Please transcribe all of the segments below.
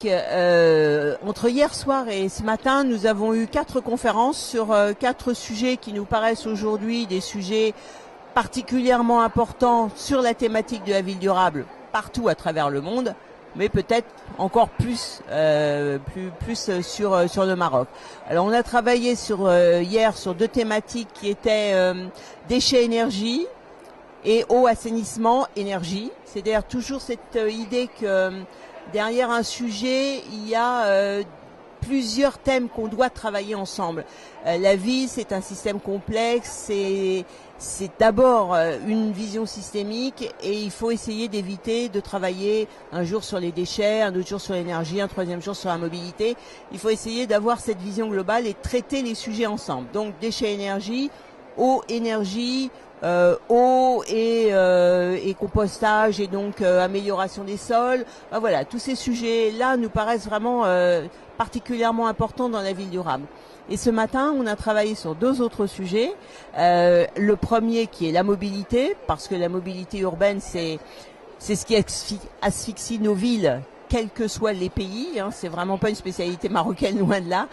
Entre hier soir et ce matin, nous avons eu 4 conférences sur 4 sujets qui nous paraissent aujourd'hui des sujets particulièrement importants sur la thématique de la ville durable partout à travers le monde, mais peut-être encore plus, sur le Maroc. Alors on a travaillé hier sur 2 thématiques qui étaient déchets énergie et eau, assainissement, énergie. C'est-à-dire toujours cette idée que derrière un sujet, il y a plusieurs thèmes qu'on doit travailler ensemble. La vie, c'est un système complexe, c'est d'abord une vision systémique et il faut essayer d'éviter de travailler un jour sur les déchets, un autre jour sur l'énergie, un troisième jour sur la mobilité. Il faut essayer d'avoir cette vision globale et traiter les sujets ensemble. Donc déchets, énergie, eau, énergie, eau et compostage et donc amélioration des sols. Ben voilà, tous ces sujets-là nous paraissent vraiment particulièrement importants dans la ville durable. Et ce matin, on a travaillé sur 2 autres sujets. Le premier qui est la mobilité, parce que la mobilité urbaine, c'est ce qui asphyxie nos villes, quels que soient les pays, hein, c'est vraiment pas une spécialité marocaine, loin de là.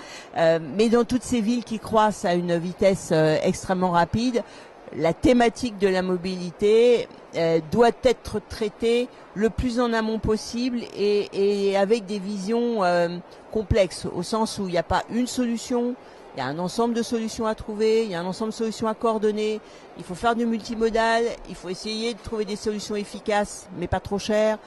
Mais dans toutes ces villes qui croissent à une vitesse extrêmement rapide, la thématique de la mobilité doit être traitée le plus en amont possible et avec des visions complexes, au sens où il n'y a pas une solution, il y a un ensemble de solutions à trouver, il y a un ensemble de solutions à coordonner, il faut faire du multimodal, il faut essayer de trouver des solutions efficaces mais pas trop chères.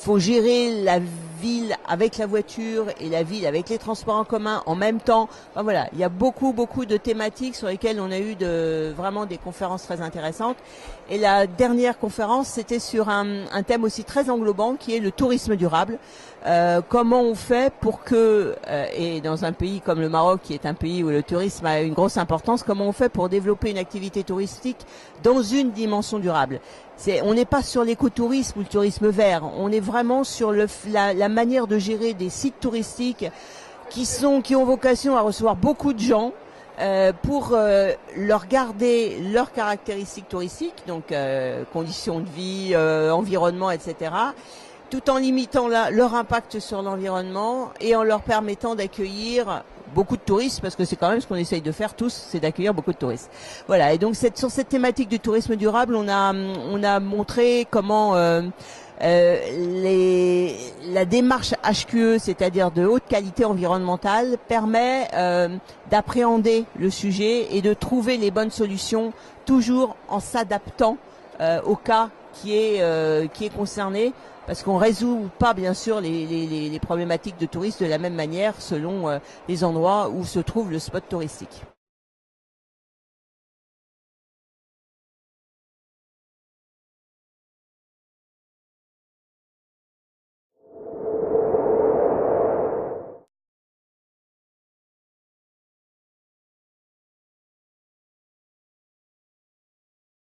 Il faut gérer la ville avec la voiture et la ville avec les transports en commun en même temps. Enfin, voilà, il y a beaucoup de thématiques sur lesquelles on a eu vraiment des conférences très intéressantes. Et la dernière conférence, c'était sur un thème aussi très englobant qui est le tourisme durable. Comment on fait pour que, et dans un pays comme le Maroc, qui est un pays où le tourisme a une grosse importance, comment on fait pour développer une activité touristique dans une dimension durable? On n'est pas sur l'écotourisme ou le tourisme vert, on est vraiment sur la manière de gérer des sites touristiques qui ont vocation à recevoir beaucoup de gens pour leur garder leurs caractéristiques touristiques, donc conditions de vie, environnement, etc., tout en limitant leur impact sur l'environnement et en leur permettant d'accueillir beaucoup de touristes, parce que c'est quand même ce qu'on essaye de faire tous, c'est d'accueillir beaucoup de touristes. Voilà, et donc sur cette thématique du tourisme durable, on a montré comment la démarche HQE, c'est-à-dire de haute qualité environnementale, permet d'appréhender le sujet et de trouver les bonnes solutions, toujours en s'adaptant au cas qui est concerné, parce qu'on résout pas bien sûr les problématiques de tourisme de la même manière selon les endroits où se trouve le spot touristique.